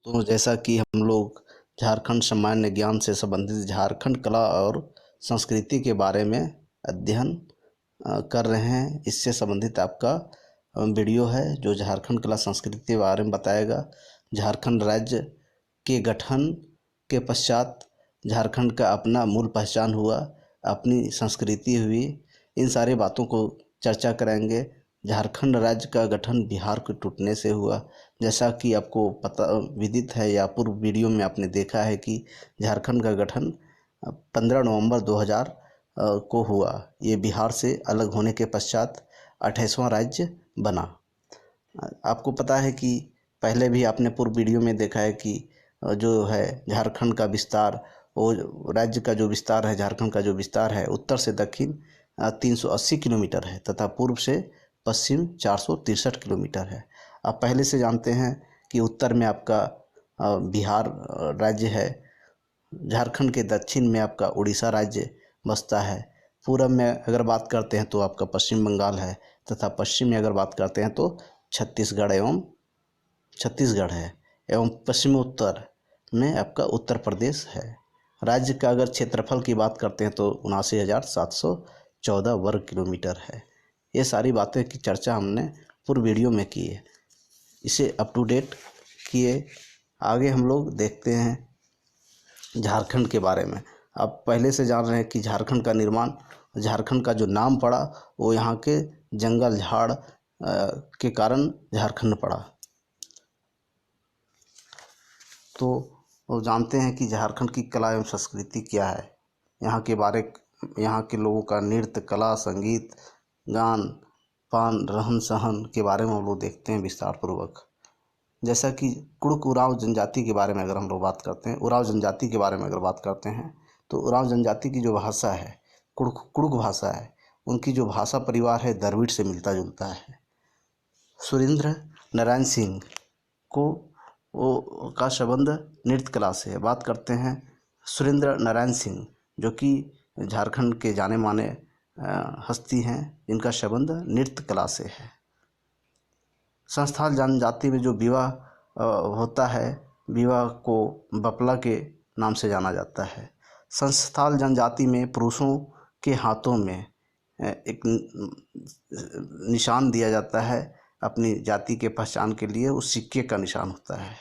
तो जैसा कि हम लोग झारखंड सामान्य ज्ञान से संबंधित झारखंड कला और संस्कृति के बारे में अध्ययन कर रहे हैं। इससे संबंधित आपका वीडियो है जो झारखंड कला संस्कृति के बारे में बताएगा। झारखंड राज्य के गठन के पश्चात झारखंड का अपना मूल पहचान हुआ, अपनी संस्कृति हुई, इन सारी बातों को चर्चा करेंगे। झारखंड राज्य का गठन बिहार के टूटने से हुआ। जैसा कि आपको पता विदित है या पूर्व वीडियो में आपने देखा है कि झारखंड का गठन 15 नवंबर 2000 को हुआ। ये बिहार से अलग होने के पश्चात 28वां राज्य बना। आपको पता है कि पहले भी आपने पूर्व वीडियो में देखा है कि जो है झारखंड का विस्तार, वो राज्य का जो विस्तार है, झारखंड का जो विस्तार है, उत्तर से दक्षिण 380 किलोमीटर है तथा पूर्व से पश्चिम 463 किलोमीटर है। आप पहले से जानते हैं कि उत्तर में आपका बिहार राज्य है, झारखंड के दक्षिण में आपका उड़ीसा राज्य बसता है, पूरब में अगर बात करते हैं तो आपका पश्चिम बंगाल है तथा पश्चिम में अगर बात करते हैं तो छत्तीसगढ़ है एवं पश्चिमोत्तर में आपका उत्तर प्रदेश है। राज्य का अगर क्षेत्रफल की बात करते हैं तो 79,714 वर्ग किलोमीटर है। ये सारी बातें की चर्चा हमने पूर्व वीडियो में की है, इसे अप टू डेट किए। आगे हम लोग देखते हैं झारखंड के बारे में। आप पहले से जान रहे हैं कि झारखंड का निर्माण, झारखंड का जो नाम पड़ा वो यहाँ के जंगल झाड़ के कारण झारखंड पड़ा। तो वो जानते हैं कि झारखंड की कला एवं संस्कृति क्या है, यहाँ के लोगों का नृत्य, कला, संगीत, गान, पान, रहन सहन के बारे में हम लोग देखते हैं विस्तार पूर्वक। जैसा कि कुड़ुक उरांव जनजाति के बारे में अगर हम लोग बात करते हैं, उरांव जनजाति के बारे में अगर बात करते हैं तो उरांव जनजाति की जो भाषा है कुड़ुक भाषा है, उनकी जो भाषा परिवार है द्रविड़ से मिलता जुलता है। सुरेंद्र नारायण सिंह का संबंध नृत्य कला से है। बात करते हैं सुरेंद्र नारायण सिंह जो कि झारखंड के जाने माने हस्ती हैं, इनका संबंध नृत्य कला से है। संस्थाल जनजाति में जो विवाह होता है, विवाह को बपला के नाम से जाना जाता है। संस्थाल जनजाति में पुरुषों के हाथों में एक निशान दिया जाता है अपनी जाति के पहचान के लिए, उस सिक्के का निशान होता है।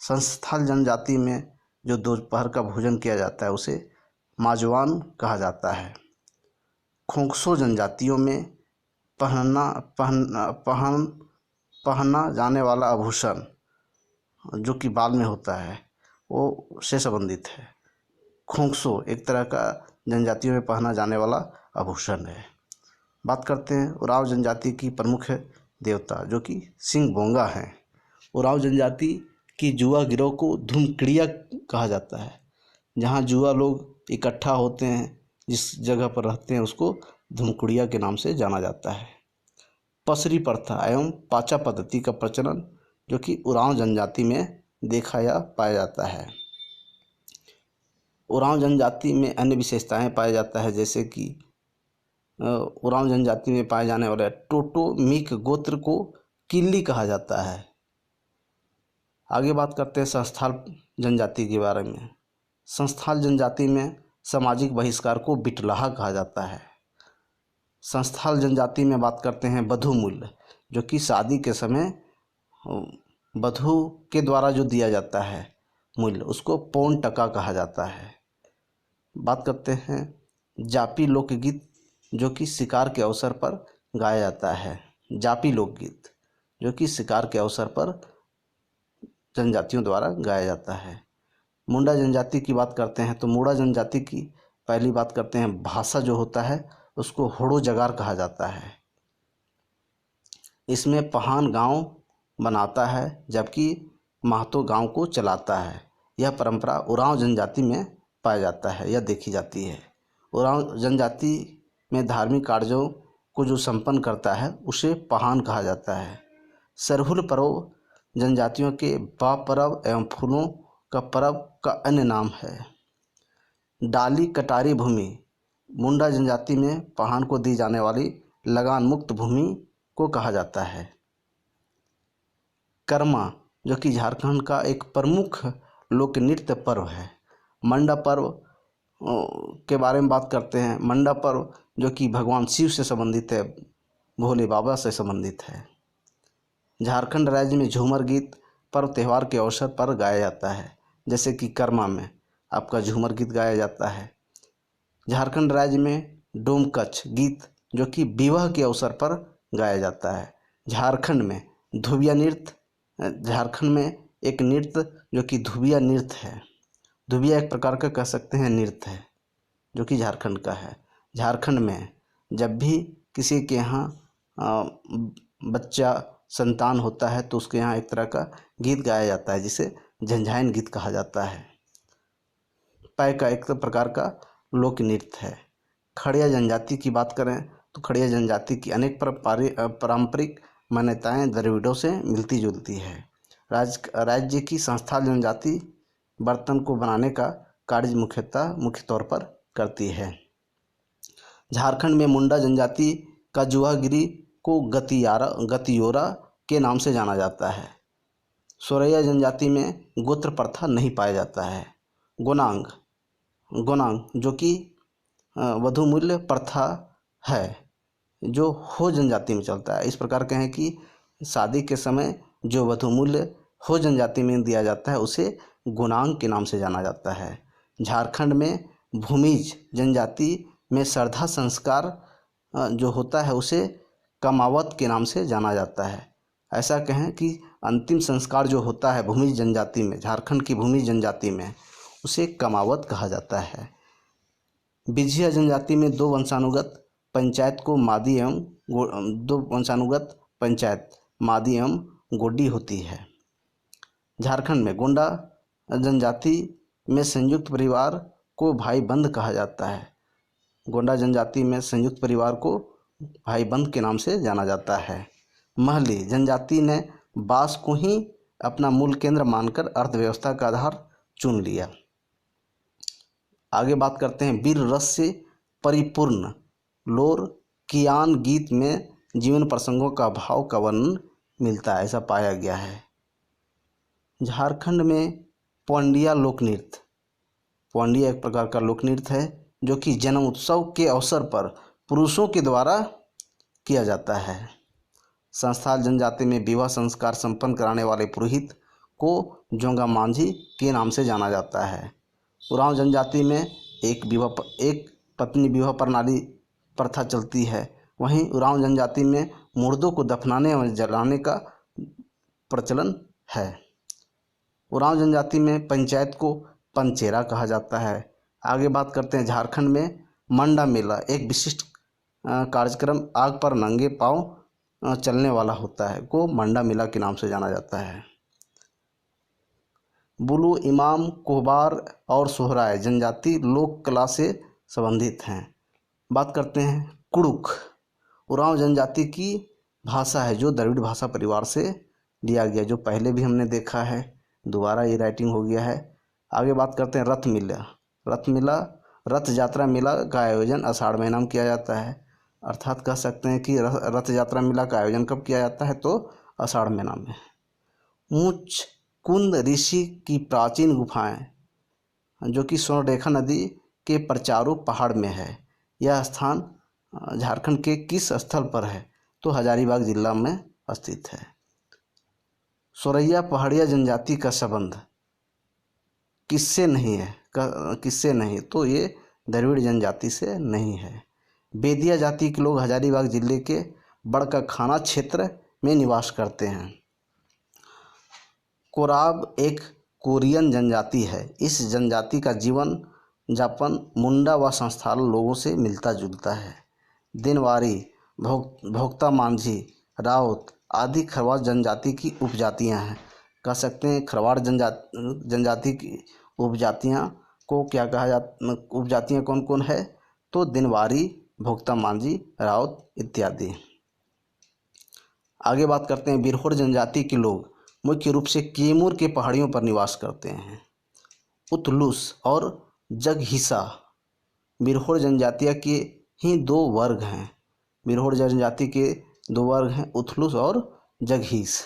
संस्थाल जनजाति में जो दोपहर का भोजन किया जाता है उसे माजवान कहा जाता है। खोंकसो जनजातियों में पहना जाने वाला आभूषण जो कि बाल में होता है वो से संबंधित है। खोंकसो एक तरह का जनजातियों में पहना जाने वाला आभूषण है। बात करते हैं उरांव जनजाति की प्रमुख देवता जो कि सिंह बोंगा हैं। उरांव जनजाति की जुआ गिरोह को धूमक्रिया कहा जाता है। जहाँ जुआ लोग इकट्ठा होते हैं, जिस जगह पर रहते हैं, उसको धूमकुड़िया के नाम से जाना जाता है। पसरी प्रथा एवं पाचा पद्धति का प्रचलन जो कि उरांव जनजाति में देखा या पाया जाता है। उरांव जनजाति में अन्य विशेषताएं पाया जाता है, जैसे कि उरांव जनजाति में पाए जाने वाले टोटोमिक गोत्र को किल्ली कहा जाता है। आगे बात करते हैं संस्थाल जनजाति के बारे में। संस्थाल जनजाति में सामाजिक बहिष्कार को बिटलाहा कहा जाता है। संस्थाल जनजाति में बात करते हैं वधू मूल्य जो कि शादी के समय वधू के द्वारा जो दिया जाता है मूल्य, उसको पौन टका कहा जाता है। बात करते हैं जापी लोकगीत जो कि शिकार के अवसर पर गाया जाता है। जापी लोकगीत जो कि शिकार के अवसर पर जनजातियों द्वारा गाया जाता है। मुंडा जनजाति की बात करते हैं तो मुंडा जनजाति की पहली बात करते हैं भाषा जो होता है उसको होड़ो जगार कहा जाता है। इसमें पहान गांव बनाता है जबकि महतो गांव को चलाता है। यह परंपरा उरांव जनजाति में पाया जाता है या देखी जाती है। उरांव जनजाति में धार्मिक कार्यों को जो संपन्न करता है उसे पहान कहा जाता है। सरहुल पर्व जनजातियों के बाप पर्व एवं फूलों का पर्व का अन्य नाम है। डाली कटारी भूमि मुंडा जनजाति में पहान को दी जाने वाली लगान मुक्त भूमि को कहा जाता है। कर्मा जो कि झारखंड का एक प्रमुख लोक नृत्य पर्व है। मंडा पर्व के बारे में बात करते हैं। मंडा पर्व जो कि भगवान शिव से संबंधित है, भोले बाबा से संबंधित है। झारखंड राज्य में झूमर गीत पर्व त्यौहार के अवसर पर गाया जाता है, जैसे कि कर्मा में आपका झूमर गीत गाया जाता है। झारखंड राज्य में डोमकच गीत जो कि विवाह के अवसर पर गाया जाता है। झारखंड में धुबिया नृत्य, झारखंड में एक नृत्य जो कि धुबिया नृत्य है। धुबिया एक प्रकार का कह सकते हैं नृत्य है जो कि झारखंड का है। झारखंड में जब भी किसी के यहाँ बच्चा संतान होता है तो उसके यहाँ एक तरह का गीत गाया जाता है जिसे झंझायन गीत कहा जाता है। पै का एक प्रकार का लोक नृत्य है। खड़िया जनजाति की बात करें तो खड़िया जनजाति की अनेक पारंपरिक मान्यताएं द्रविड़ों से मिलती जुलती है। राज्य की संस्थाल जनजाति बर्तन को बनाने का कार्य मुख्य तौर पर करती है। झारखंड में मुंडा जनजाति का जुआगिरी को गतियोरा के नाम से जाना जाता है। सोरैया जनजाति में गोत्र प्रथा नहीं पाया जाता है। गोनांग जो कि वधूमूल्य प्रथा है जो हो जनजाति में चलता है। इस प्रकार कहें कि शादी के समय जो वधूमूल्य हो जनजाति में दिया जाता है उसे गोनांग के नाम से जाना जाता है। झारखंड में भूमिज जनजाति में श्रद्धा संस्कार जो होता है उसे कमावत के नाम से जाना जाता है। ऐसा कहें कि अंतिम संस्कार जो होता है भूमिज जनजाति में, झारखंड की भूमिज जनजाति में, उसे कमावत कहा जाता है। बिझिया जनजाति में दो वंशानुगत पंचायत मादी एवं गोड्डी होती है। झारखंड में गोंडा जनजाति में संयुक्त परिवार को भाई बंद कहा जाता है। गोंडा जनजाति में संयुक्त परिवार को भाई बंद के नाम से जाना जाता है। महली जनजाति ने बांस को ही अपना मूल केंद्र मानकर अर्थव्यवस्था का आधार चुन लिया। आगे बात करते हैं वीर रस से परिपूर्ण लोर कियान गीत में जीवन प्रसंगों का भाव का वर्णन मिलता है, ऐसा पाया गया है। झारखंड में पौंडिया लोक नृत्य, पौंडिया एक प्रकार का लोक नृत्य है जो कि जन्म उत्सव के अवसर पर पुरुषों के द्वारा किया जाता है। संस्थाल जनजाति में विवाह संस्कार संपन्न कराने वाले पुरोहित को जोंगा मांझी के नाम से जाना जाता है। उरांव जनजाति में एक पत्नी विवाह प्रणाली प्रथा चलती है। वहीं उरांव जनजाति में मुर्दों को दफनाने और जलाने का प्रचलन है। उरांव जनजाति में पंचायत को पंचेरा कहा जाता है। आगे बात करते हैं झारखंड में मंडा मेला एक विशिष्ट कार्यक्रम आग पर नंगे पांव चलने वाला होता है को मंडा मेला के नाम से जाना जाता है। बुलू इमाम कोहबार और सोहराय जनजाति लोक कला से संबंधित हैं। बात करते हैं कुड़ुक, उरांव जनजाति की भाषा है जो द्रविड़ भाषा परिवार से लिया गया, जो पहले भी हमने देखा है, दोबारा ये राइटिंग हो गया है। आगे बात करते हैं रथ यात्रा मेला का आयोजन आषाढ़ महीना में किया जाता है। अर्थात कह सकते हैं कि रथ यात्रा मेला का आयोजन कब किया जाता है तो आषाढ़ महीना में। ऊंच कुंद ऋषि की प्राचीन गुफाएं जो कि स्वर्णरेखा नदी के प्रचारू पहाड़ में है। यह स्थान झारखंड के किस स्थल पर है तो हजारीबाग जिला में स्थित है। सोरैया पहाड़िया जनजाति का संबंध किससे नहीं तो ये द्रविड़ जनजाति से नहीं है। बेदिया जाति के लोग हजारीबाग जिले के बड़काखाना क्षेत्र में निवास करते हैं। कोराब एक कोरियन जनजाति है। इस जनजाति का जीवन जापन मुंडा व संस्थाल लोगों से मिलता जुलता है। दिनवारी, भोक्ता मांझी, राउत आदि खरवाड़ जनजाति की उपजातियां हैं। कह सकते हैं खरवाड़ जनजाति की उपजातियां को क्या कहा जाता, उपजातियां कौन कौन है तो दिनवारी, भोक्ता मांझी, राउत इत्यादि। आगे बात करते हैं बिरहोर जनजाति के लोग मुख्य रूप से कैमूर के पहाड़ियों पर निवास करते हैं। उतलूस और जगहीसा बिरहोर जनजातिया के ही दो वर्ग हैं। बिरहोर जनजाति के दो वर्ग हैं, उथलुस और जगहीस।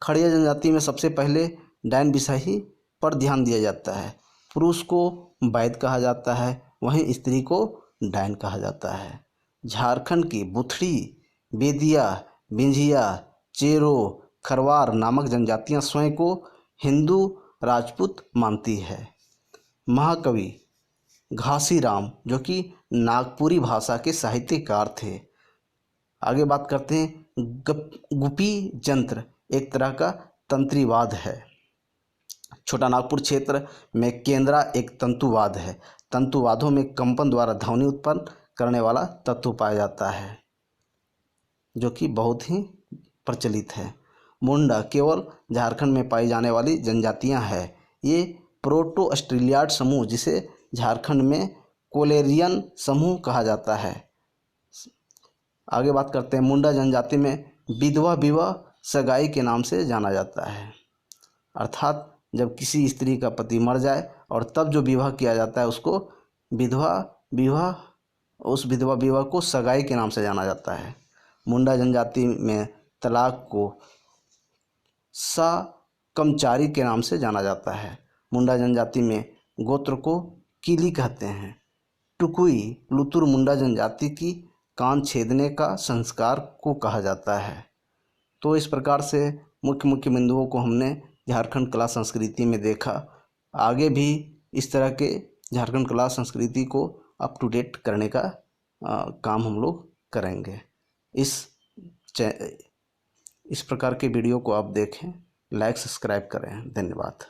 खड़िया जनजाति में सबसे पहले डैन बिसाही पर ध्यान दिया जाता है। पुरुष को वैद कहा जाता है, वहीं स्त्री को डैन कहा जाता है। झारखंड की बुथड़ी, बेदिया, बिंझिया, चेरो, खरवार नामक जनजातियां स्वयं को हिंदू राजपूत मानती है। महाकवि घासीराम जो कि नागपुरी भाषा के साहित्यकार थे। आगे बात करते हैं गुपी जंत्र एक तरह का तंत्रीवाद है। छोटा नागपुर क्षेत्र में केंद्रा एक तंतुवाद है। तंतुवादों में कंपन द्वारा ध्वनि उत्पन्न करने वाला तत्व पाया जाता है जो कि बहुत ही प्रचलित है। मुंडा केवल झारखंड में पाई जाने वाली जनजातियां हैं। ये प्रोटो ऑस्ट्रेलियाड समूह जिसे झारखंड में कोलेरियन समूह कहा जाता है। आगे बात करते हैं मुंडा जनजाति में विधवा विवाह सगाई के नाम से जाना जाता है, अर्थात जब किसी स्त्री का पति मर जाए और तब जो विवाह किया जाता है उसको विधवा विवाह, उस विधवा विवाह को सगाई के नाम से जाना जाता है। मुंडा जनजाति में तलाक को सा कमचारी के नाम से जाना जाता है। मुंडा जनजाति में गोत्र को कीली कहते हैं। टुकुई लुतुर मुंडा जनजाति की कान छेदने का संस्कार को कहा जाता है। तो इस प्रकार से मुख्य मुख्य बिंदुओं को हमने झारखंड कला संस्कृति में देखा। आगे भी इस तरह के झारखंड कला संस्कृति को अप टू डेट करने का काम हम लोग करेंगे। इस प्रकार के वीडियो को आप देखें, लाइक सब्सक्राइब करें। धन्यवाद।